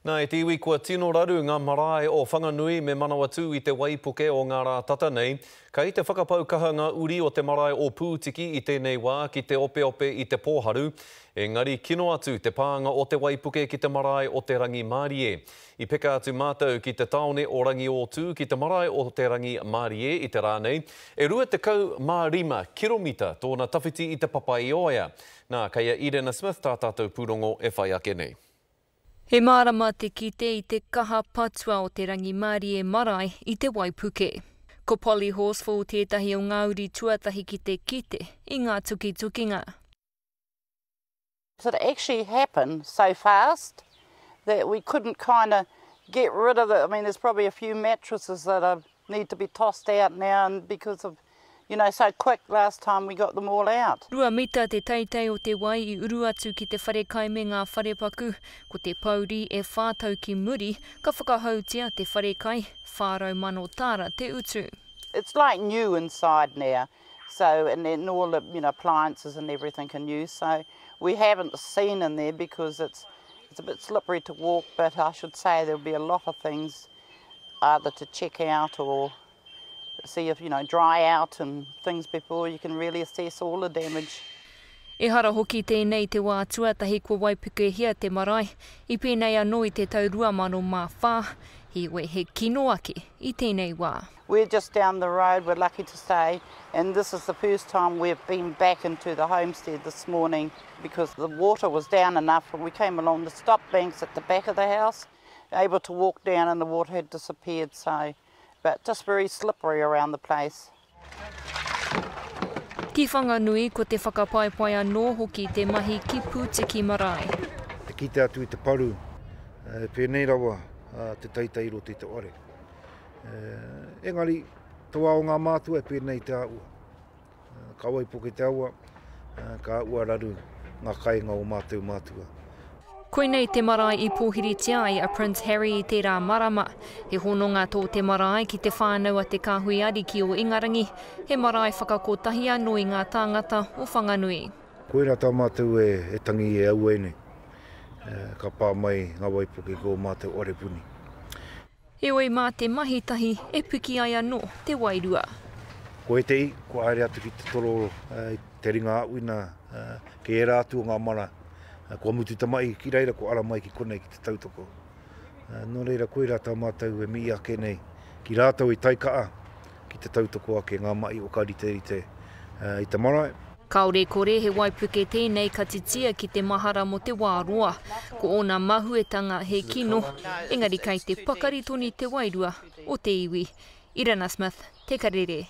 Nā e te iwi kua tino raru ngā marae o Whanganui me Manawatu i te waipuke o ngā rā tata nei, ka i te whakapaukaha ngā uri o te marae o Pūtiki i tēnei wā ki te ope i te pōharu, engari kino atu te pānga o te waipuke ki te marae o te rangi Mārie. I peka atu mātou ki te taone o rangi o tū ki te marae o te rangi Mārie i te rānei, e rua te kau mā rima kiromita tōna tawhiti i te papai oia. Nā, kaya Irena Smith tā tātou pūrongo e whai ake nei. He mārama te kite i te kaha patua o te rangi Mārie marae i te waipuke. Ko Polly Horsfall tētahi o ngā uri tuatahi ki te kite i ngā tukitukinga. So it actually happened so fast that we couldn't kind of get rid of it. I mean, there's probably a few mattresses that need to be tossed out now and because of, so quick last time we got them all out. Rua mita te teitei o te wai i uru atu ki te whare me ngā wharepaku, ko te pauri e whātau ki muri, ka whakahautia te wharekai, whārau mano tāra te utu. It's like new inside now, so and then all the appliances and everything can use. So we haven't seen in there because it's a bit slippery to walk, but I should say there'll be a lot of things either to check out or see if, dry out and things before you can really assess all the damage. E hara hoki tēnei te wā tuatahi kua waipuke hia te marae, i pēnei anō i te tau 2004, hiwe he kino ake i tēnei wā. We're just down the road, we're lucky to stay, and this is the first time we've been back into the homestead this morning because the water was down enough and we came along the stop banks at the back of the house, able to walk down and the water had disappeared, but just very slippery around the place. Ki Whanganui ko te whakapaipai anō hoki te mahi ki Pūtiki marae. Te kite atu i te paru, pēnei rawa te teiteiro te te ore. Engari, toa o ngā mātua e pēnei te aua. Ka waipuke te aua, ka aua raru ngā kainga o mātou mātua. Koinei te marae i pōhiriti ai a Prince Harry i tērā marama. He hononga tō te marae ki te whānau a te kāhui ariki o Ingarangi. He marae whakakotahi anō i ngā tāngata o Whanganui. Koera tā mātou e tangi e au ene. Ka pā mai ngā waipuke ko mātou ore puni. E oi mā te mahitahi e puki ai anō te wairua. Ko e te i, ko aere atu ki te toro te ringa auina ke e rātu o ngā mara. Kua mutu tamai ki reira ko ara mai ki konei ki te tautoko. Nō reira koera tā mātou e mi ake nei ki rātou i taikaa ki te tautoko ake ngā mai o ka rite i te marae. Kaore kore he waipuke tēnei ka titia ki te mahara mo te wāroa. Ko ona mahuetanga he kino, engari kei te pakari toni te wairua o te iwi. Irena Smith, Te Karere.